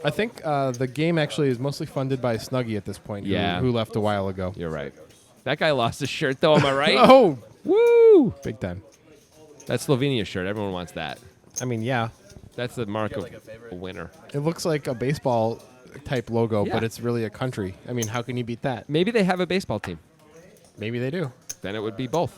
S2: I think the game actually is mostly funded by Snuggie at this point,
S1: Yeah.
S2: who left a while ago.
S1: You're right. That guy lost his shirt, though. Am I right?
S2: Oh,
S1: Woo!
S2: big time.
S1: That's Slovenia's shirt. Everyone wants that.
S2: I mean, yeah.
S1: That's the mark
S4: got,
S1: of
S4: like, a favorite?
S1: a winner.
S2: It looks like a baseball type logo,
S1: Yeah.
S2: but it's really a country. I mean, how can you beat that?
S1: Maybe they have a baseball team.
S2: Maybe they do.
S1: Then it would be both.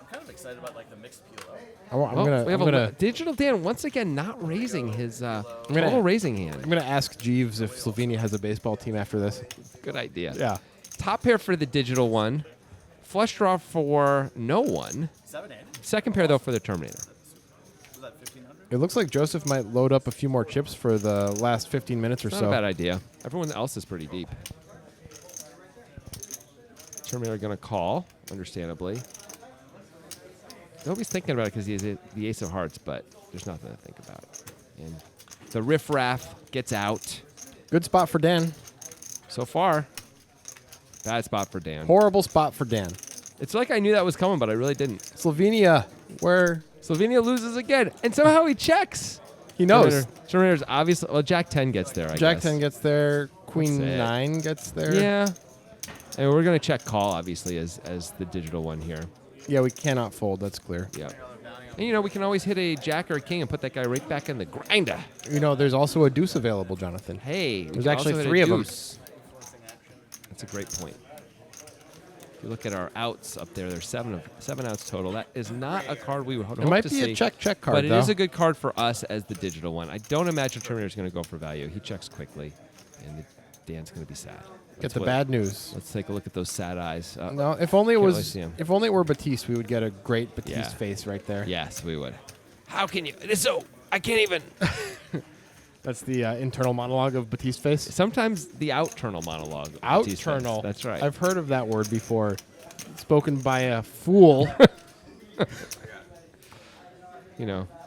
S4: I'm kind of excited about like the mixed peel.
S1: We have
S2: gonna
S1: Digital Dan once again not raising his
S2: gonna-
S1: total raising hand.
S2: I'm gonna ask Jeeves if Slovenia has a baseball team after this.
S1: Good idea.
S2: Yeah.
S1: Top pair for the digital one. Flush draw for no one.
S4: 7-handed?
S1: Second pair, though, for the Terminator.
S4: Was that 1,500?
S2: It looks like Joseph might load up a few more chips for the last 15 minutes or
S1: Not
S2: so.
S1: a bad idea. Everyone else is pretty deep. Terminator going to call, understandably. Nobody's thinking about it because he has the ace of hearts, but there's nothing to think about. And the riffraff gets out.
S2: Good spot for Dan.
S1: So far, bad spot for Dan.
S2: Horrible spot for Dan.
S1: It's like I knew that was coming, but I really didn't.
S2: Slovenia, where
S1: Slovenia loses again, and somehow he checks.
S2: he knows.
S1: Terminator's obviously... Well, Jack 10 gets there, I guess.
S2: Jack 10 gets there. Queen
S1: That's it.
S2: 9 gets there.
S1: Yeah. And we're going to check call, obviously, as the digital one here.
S2: Yeah, we cannot fold. That's clear.
S1: Yep. And, we can always hit a jack or a king and put that guy right back in the grinder.
S2: There's also a deuce available, Jonathan.
S1: Hey. we
S2: There's
S1: can
S2: actually
S1: also hit
S2: 3
S1: a
S2: of them.
S1: deuce. That's a great point. If you look at our outs up there, there's seven outs total. That is not a card we would hope
S2: It might
S1: to
S2: be
S1: see.
S2: a check card,
S1: But it
S2: though.
S1: is a good card for us as the digital one. I don't imagine Terminator's going to go for value. He checks quickly, and Dan's going to be sad.
S2: Get
S1: That's
S2: the
S1: what-
S2: bad news.
S1: Let's take a look at those sad eyes.
S2: No, if only it
S1: Can't really
S2: was.
S1: see 'em.
S2: If only it were Batiste, we would get a great Batiste
S1: Yeah.
S2: face right there.
S1: Yes, we would. How can you? It is so. I can't even.
S2: That's the internal monologue of Batiste face.
S1: Sometimes the outternal monologue. of Batista's face.
S2: Outternal.
S1: That's right.
S2: I've heard of that word before. Spoken by a fool.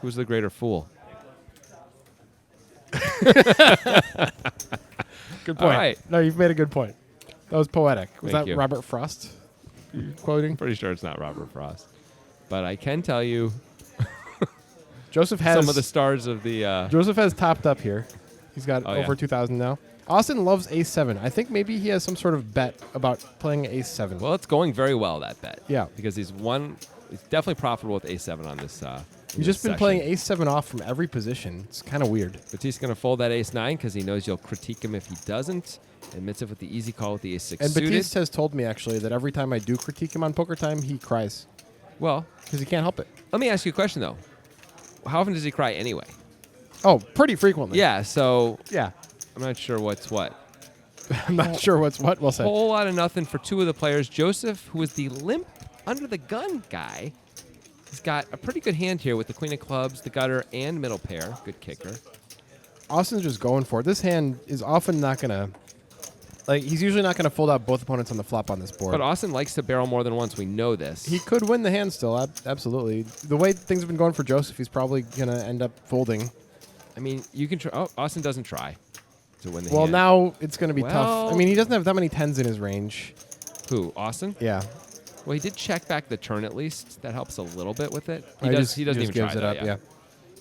S1: Who's the greater fool?
S2: Good point.
S1: All right.
S2: No, you've made a good point. That was poetic. Was
S1: Thank
S2: that
S1: you.
S2: Robert Frost you quoting?
S1: Pretty sure it's not Robert Frost, but I can tell you
S2: Joseph has
S1: some of the stars of the.
S2: Joseph has topped up here. He's got
S1: Oh,
S2: over
S1: yeah.
S2: 2,000 now. Austin loves ace 7. I think maybe he has some sort of bet about playing ace 7.
S1: Well, it's going very well, that bet.
S2: Yeah.
S1: Because he's definitely profitable with a7 on this.
S2: He's just been playing ace 7 off from every position. It's kind of weird.
S1: Batista's going to fold that ace 9 because he knows you'll critique him if he doesn't. Admits it with the easy call with the ace 6
S2: And
S1: suited.
S2: Batiste has told me, actually, that every time I do critique him on Poker Time, he cries
S1: Well,
S2: because he can't help it.
S1: let me ask you a question, though. How often does he cry anyway?
S2: Oh, pretty frequently.
S1: Yeah, so
S2: Yeah.
S1: I'm not sure what's what.
S2: I'm not sure what's what. Well said.
S1: Whole lot of nothing for two of the players. Joseph, who is the limp under the gun guy, he's got a pretty good hand here with the queen of clubs, the gutter, and middle pair. Good kicker.
S2: Austin's just going for it. This hand is often not going to... he's usually not going to fold out both opponents on the flop on this board.
S1: But Austin likes to barrel more than once. We know this.
S2: He could win the hand still, absolutely. The way things have been going for Joseph, he's probably going to end up folding.
S1: I mean, you can try. Oh, Austin doesn't try to win the
S2: Well,
S1: hand.
S2: now it's going to be tough.
S1: Well-
S2: I mean, he doesn't have that many 10s in his range.
S1: Who? Austin?
S2: Yeah.
S1: Well, he did check back the turn at least. That helps a little bit with it.
S2: He
S1: He doesn't even
S2: gives
S1: try
S2: it
S1: though,
S2: up, yeah.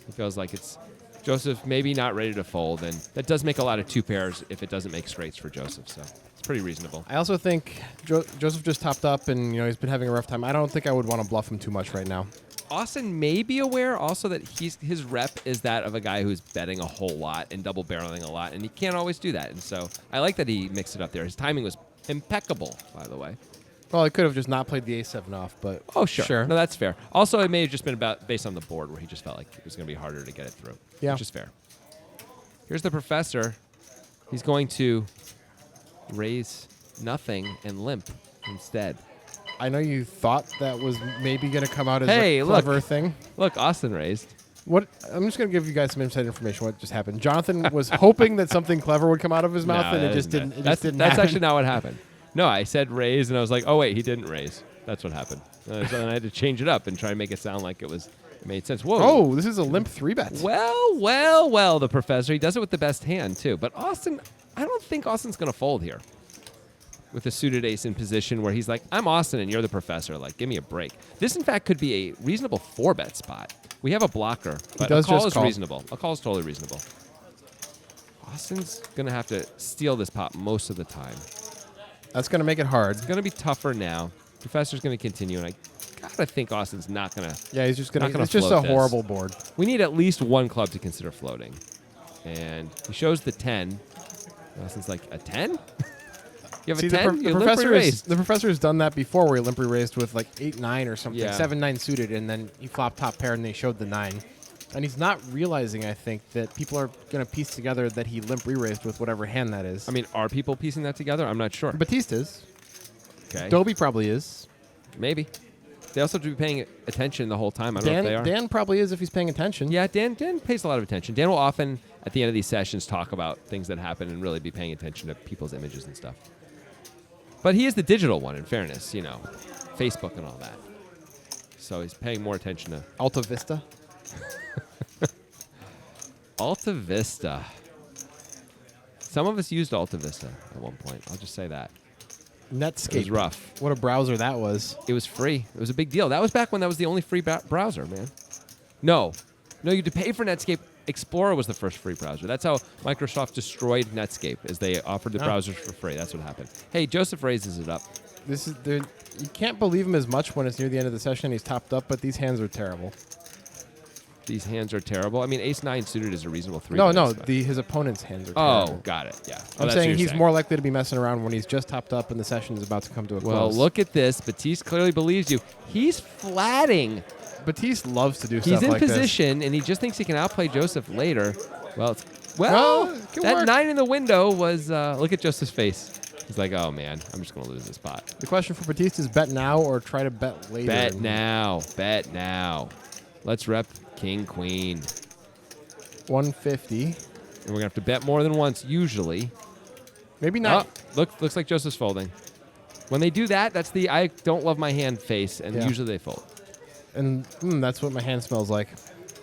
S1: He feels like it's Joseph maybe not ready to fold, and that does make a lot of two pairs if it doesn't make straights for Joseph. So it's pretty reasonable.
S2: I also think Joseph just topped up, and he's been having a rough time. I don't think I would want to bluff him too much right now.
S1: Austin may be aware also that his rep is that of a guy who's betting a whole lot and double barreling a lot, and he can't always do that. And so I like that he mixed it up there. His timing was impeccable, by the way.
S2: Well, I could have just not played the ace-7 off, but
S1: Oh, sure.
S2: Sure.
S1: No, that's fair. Also, it may have just been based on the board where he just felt like it was going to be harder to get it through.
S2: Yeah.
S1: Which is fair. Here's the professor. He's going to raise nothing and limp instead.
S2: I know you thought that was maybe going to come out as
S1: Hey,
S2: a
S1: look.
S2: clever thing.
S1: Look, Austin raised.
S2: What? I'm just going to give you guys some inside information. What just happened? Jonathan was hoping that something clever would come out of his mouth,
S1: No,
S2: and
S1: that
S2: it just
S1: isn't
S2: didn't.
S1: it.
S2: It just didn't
S1: That's
S2: happen.
S1: actually not what happened. No, I said raise, and I was like, oh, wait, he didn't raise. That's what happened. So then I had to change it up and try and make it sound like it made sense. Whoa.
S2: Oh, this is a limp 3-bet.
S1: Well, the professor. He does it with the best hand, too. But Austin, I don't think Austin's going to fold here with a suited ace in position where he's like, I'm Austin and you're the professor. Like, give me a break. This, in fact, could be a reasonable 4-bet spot. We have a blocker, but a
S2: does
S1: call
S2: just
S1: is
S2: call.
S1: reasonable. A call is totally reasonable. Austin's going to have to steal this pot most of the time.
S2: That's going to make it hard.
S1: It's going to be tougher now. Professor's going to continue, and I gotta think Austin's not going to.
S2: Yeah, he's just
S1: Not
S2: gonna.
S1: gonna
S2: It's just a
S1: float this.
S2: horrible board.
S1: We need at least one club to consider floating. And he shows the 10. Austin's like, a 10? You have a 10? You limp raised.
S2: The professor has done that before, where he limp raised with like 8-9 or something,
S1: Yeah.
S2: 7-9 suited, and then he flopped top pair, and they showed the 9. And he's not realizing, I think, that people are going to piece together that he limp re-raised with whatever hand that is.
S1: I mean, are people piecing that together? I'm not sure.
S2: Batista's.
S1: Okay.
S2: Dobie probably is.
S1: Maybe. They also have to be paying attention the whole time. I don't know if they are.
S2: Dan probably is if he's paying attention.
S1: Yeah, Dan pays a lot of attention. Dan will often, at the end of these sessions, talk about things that happen and really be paying attention to people's images and stuff. But he is the digital one, in fairness, Facebook and all that. So he's paying more attention to
S2: Alta Vista.
S1: Alta Vista. Some of us used Alta Vista at one point. I'll just say that.
S2: Netscape.
S1: It was rough.
S2: What a browser that was.
S1: It was free. It was a big deal. That was back when that was the only free browser, man. No, you had to pay for Netscape. Explorer was the first free browser. That's how Microsoft destroyed Netscape, is they offered the browsers for free. That's what happened. Hey, Joseph raises it up.
S2: You can't believe him as much when it's near the end of the session. He's topped up, but these hands are terrible.
S1: These hands are terrible. I mean, Ace-9 suited is a reasonable 3.
S2: No, his opponent's hands are terrible.
S1: Oh, got it. Yeah.
S2: I'm
S1: that's
S2: saying
S1: what
S2: he's
S1: you're
S2: more likely to be messing around when he's just topped up and the session is about to come to a
S1: Well,
S2: close.
S1: look at this. Batiste clearly believes you. He's flatting.
S2: Batiste loves to do
S1: He's
S2: stuff
S1: in
S2: like this.
S1: position, and he just thinks he can outplay Joseph later. Well,
S2: Well, it can
S1: that
S2: work.
S1: 9 in the window was. Look at Joseph's face. He's like, oh man, I'm just gonna lose this spot.
S2: The question for Batiste is bet now or try to bet later.
S1: Bet now. Bet now. Let's rep King Queen.
S2: 150.
S1: And we're gonna have to bet more than once, usually.
S2: Maybe not.
S1: Oh, looks like Joseph's folding. When they do that, that's the I don't love my hand face, and
S2: Yeah.
S1: usually they fold.
S2: And that's what my hand smells like.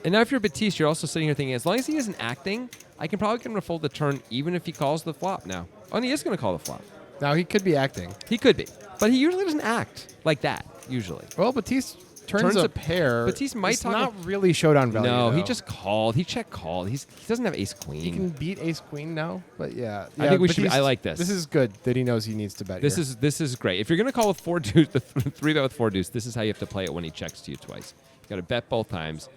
S1: And now if you're Batiste, you're also sitting here thinking, as long as he isn't acting, I can probably get him to fold the turn even if he calls the flop now. Oh, and he is going to call the flop.
S2: Now, he could be acting.
S1: He could be. But he usually doesn't act like that, usually.
S2: Well, Batiste turns
S1: Turns
S2: a
S1: a-
S2: pair.
S1: Batiste might
S2: it's
S1: talk
S2: not really showdown value.
S1: No, he
S2: though.
S1: just called. He check called. He doesn't have ace queen.
S2: He can beat ace queen now, but yeah.
S1: I think we should.
S2: Batiste-
S1: I like this.
S2: This is good that he knows he needs to bet.
S1: This
S2: here.
S1: is great. If you're going to call with 4 deuce, the 3 bet with 4 deuce, this is how you have to play it when he checks to you twice. You got to bet both times.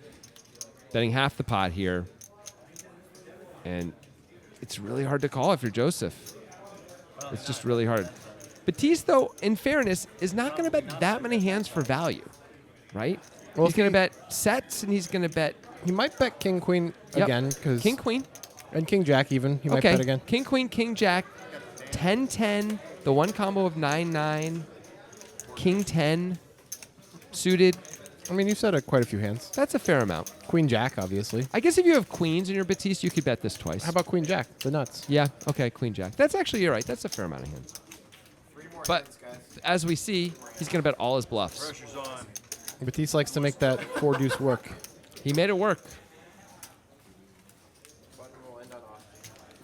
S1: Betting half the pot here, and it's really hard to call if you're Joseph. It's just really hard. Batiste, though, in fairness, is not going to bet that many hands for value, right?
S2: Well,
S1: He's going to bet sets, and he's going to bet
S2: He might bet king queen
S1: Yep.
S2: again because
S1: king queen.
S2: and king jack even. He might
S1: Okay,
S2: bet again.
S1: king queen, king jack, 10-10, the one combo of 9-9, king 10, suited.
S2: I mean, you said quite a few hands.
S1: That's a fair amount.
S2: Queen jack, obviously.
S1: I guess if you have queens in your Batiste, you could bet this twice.
S2: How about queen jack? The nuts.
S1: Yeah, okay, queen jack. That's actually, you're right. That's a fair amount of hands. But as we see, he's going to bet all his bluffs.
S2: Batiste likes to make that 4 deuce work.
S1: He made it work.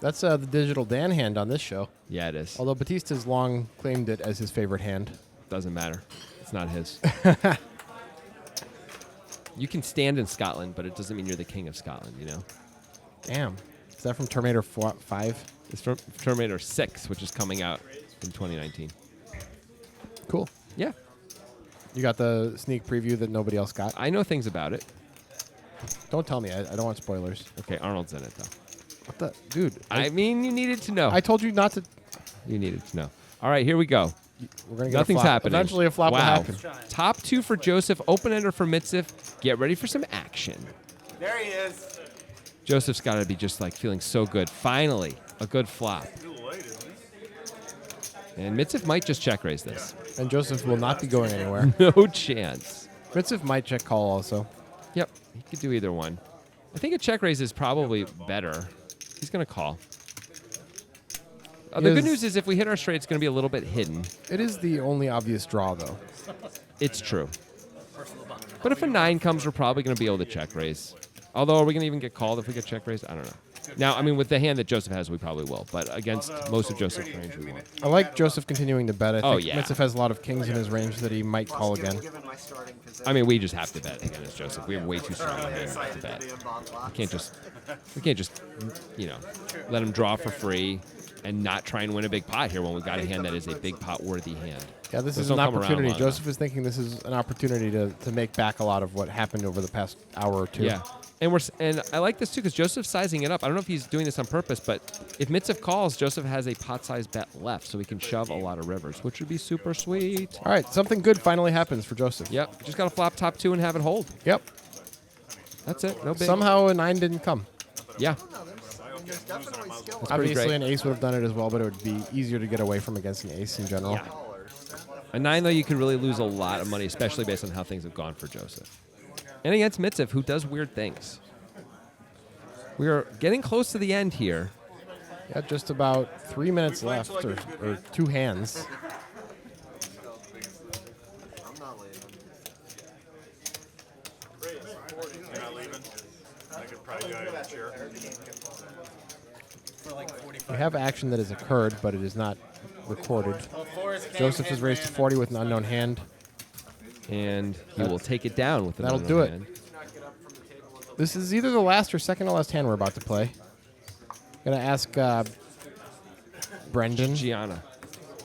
S2: That's the digital Dan hand on this show.
S1: Yeah, it is.
S2: Although Batiste has long claimed it as his favorite hand.
S1: Doesn't matter. It's not his. You can stand in Scotland, but it doesn't mean you're the king of Scotland, you know?
S2: Damn. Is that from Terminator 5?
S1: It's from Terminator 6, which is coming out in 2019.
S2: Cool.
S1: Yeah.
S2: You got the sneak preview that nobody else got.
S1: I know things about it.
S2: Don't tell me. I don't want spoilers.
S1: Okay, Arnold's in it, though.
S2: What the? Dude.
S1: I mean, you needed to know.
S2: I told you not to.
S1: You needed to know. All right, here we go.
S2: We're going to get
S1: Nothing's
S2: a flop.
S1: happening.
S2: Eventually a flop will
S1: Wow.
S2: happen.
S1: Top 2 for Joseph, open-ender for Mitzif. Get ready for some action.
S3: There he is.
S1: Joseph's got to be just like feeling so good. Finally, a good flop. And Mitzif might just check raise this.
S2: And Joseph will not be going anywhere.
S1: No chance.
S2: Mitzif might check call also.
S1: Yep, he could do either one. I think a check raise is probably better. He's going to call. The good
S2: Is-
S1: news is if we hit our straight, it's going to be a little bit hidden.
S2: It is the only obvious draw, though.
S1: It's true. But if a 9 comes, we're probably going to be able to check raise. Although, are we going to even get called if we get check raised? I don't know. Now, I mean, with the hand that Joseph has, we probably will. But against most of Joseph's range, we won't.
S2: I like Joseph continuing to bet. I
S1: Oh,
S2: think
S1: yeah.
S2: Mitzif has a lot of kings in his range that he might call again.
S1: I mean, we just have to bet against Joseph. We have way too strong a hand to bet. We can't just, you know, let him draw for free and not try and win a big pot here when we've got a hand that is a big pot worthy hand.
S2: Yeah, this
S1: Those
S2: is an
S1: don't come around a
S2: opportunity.
S1: lot
S2: Joseph is thinking this is an opportunity to make back a lot of what happened over the past hour or two.
S1: Yeah. And I like this too because Joseph's sizing it up. I don't know if he's doing this on purpose, but if Mitzev calls, Joseph has a pot-sized bet left, so he can shove a lot of rivers, which would be super sweet.
S2: All right, something good finally happens for Joseph.
S1: Yep. Just got to flop top 2 and have it hold.
S2: Yep.
S1: That's it. No big.
S2: Somehow a 9 didn't come.
S1: Yeah.
S2: Obviously,
S1: great.
S2: an ace would have done it as well, but it would be easier to get away from against an ace in general.
S1: A 9, though, you could really lose a lot of money, especially based on how things have gone for Joseph. And against Mitzev, who does weird things. We are getting close to the end here.
S2: Yeah, just about 3 minutes left, or 2 hands.
S5: You're not leaving? I could probably go to the chair.
S2: We have action that has occurred, but it is not recorded. Joseph has raised to 40 with an unknown hand.
S1: And he will take it down with
S2: That'll
S1: another
S2: do it.
S1: hand.
S2: This is either the last or second to last hand we're about to play. Gonna ask Brendan.
S1: Gianna.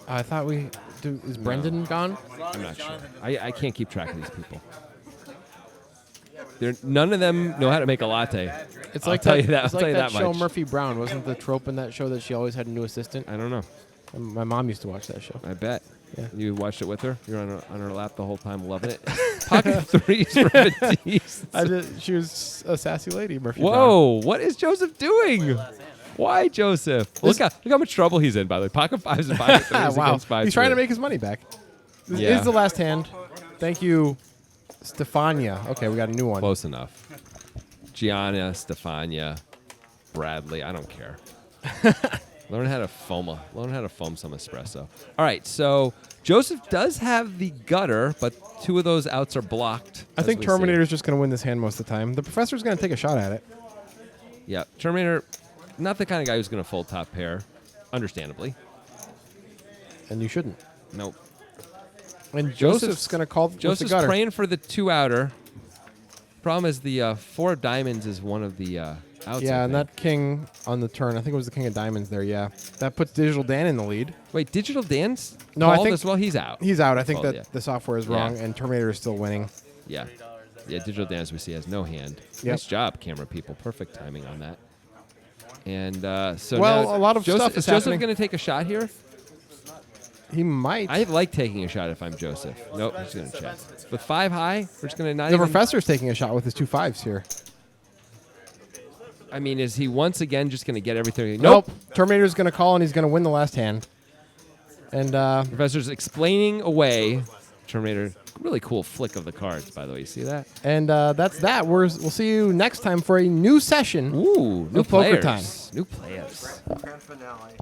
S2: I thought is Brendan gone?
S1: I'm not sure. I can't keep track of these people. None of them know how to make a latte.
S2: It's
S1: I'll
S2: like
S1: tell
S2: that,
S1: you that.
S2: It's
S1: I'll
S2: like
S1: tell you
S2: that
S1: that
S2: show
S1: much.
S2: Murphy Brown. Wasn't the trope in that show that she always had a new assistant?
S1: I don't know.
S2: My mom used to watch that show.
S1: I bet.
S2: Yeah.
S1: You watched it with her? You're on her lap the whole time, loving it. Pocket threes for Batiste.
S2: She was a sassy lady, Murphy Brown.
S1: Whoa! What is Joseph doing? Why, Joseph? Look how much trouble he's in. By the way, pocket fives and pocket threes
S2: Wow.
S1: against 5.
S2: He's trying to make his money back. This
S1: Yeah.
S2: is the last hand. Thank you, Stefania. Okay, we got a new one.
S1: Close enough. Gianna, Stefania, Bradley. I don't care. Learn how to foam some espresso. All right, so Joseph does have the gutter, but 2 of those outs are blocked.
S2: I
S1: as
S2: think
S1: we
S2: Terminator's just going to win this hand most of the time. The professor's going to take a shot at it.
S1: see. Yeah, Terminator, not the kind of guy who's going to fold top pair, understandably.
S2: And you shouldn't.
S1: Nope.
S2: And Joseph's going to call with the
S1: Joseph's
S2: gutter.
S1: praying for the 2 outer. Problem is the 4 of diamonds is one of the outs.
S2: Yeah,
S1: I
S2: and
S1: think.
S2: that king on the turn, I think it was the king of diamonds there, yeah. That puts Digital Dan in the lead.
S1: Wait, Digital Dan's
S2: No, I
S1: called
S2: think-
S1: as well? He's out.
S2: He's out. I think
S1: Well,
S2: that
S1: yeah.
S2: the software is
S1: Yeah.
S2: wrong, and Terminator is still winning.
S1: Yeah. Yeah, Digital Dance we see has no hand.
S2: Yep.
S1: Nice job, camera people. Perfect timing on that. And so
S2: Well,
S1: now
S2: a lot of
S1: Joseph,
S2: stuff is
S1: Joseph
S2: happening.
S1: going to take a shot here?
S2: He might.
S1: I like taking a shot if I'm Joseph. Nope, he's going to check. With 5 high, we're just going to not
S2: the
S1: even...
S2: professor's taking a shot with his 2 5s here.
S1: I mean, is he once again just going to get everything?
S2: Nope. Terminator's going to call, and he's going to win the last hand. And
S1: Professor's explaining away. Terminator, really cool flick of the cards, by the way. You see that?
S2: that's that. We'll see you next time for a new session.
S1: Ooh, new
S2: Of poker
S1: players.
S2: time.
S1: New players.
S5: Grand finale.